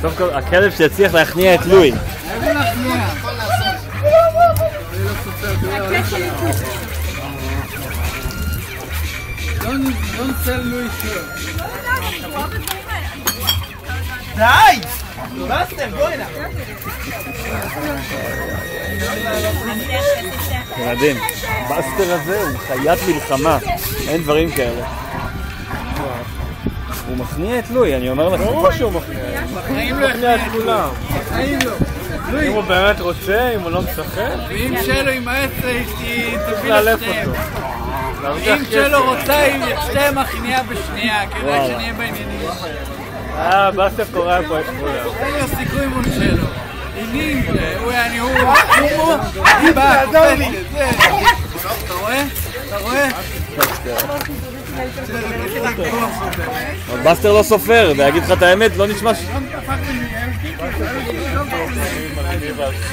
סוף כל הכלב שהצליח להכניע את לואי. איזה להכניע? Don't sell Louis shirt. די! בסטר, בואי נע. ילדים, בסטר הזה הוא חיית מלחמה, אין דברים כאלה. הוא מכניע את לואי, אני אומר לך. ברור שהוא מכניע. בחיים לא מכניע את כולם. בחיים לא. אם הוא באמת רוצה, אם הוא לא משחק, ואם שלו עם העץ היא תביא לאלף לשתיהם. אותו. אם שלו רוצה, היא שתיהם מכניעה בשנייה, כדאי שנהיה בעניינים. בסטר קורא פה את כולם. אין לו סיכוי מול שלו. אינים, הוא היא באה, קופצת. אתה רואה? אתה רואה? בסטר לא סופר, ויגיד לך את האמת, לא נשמע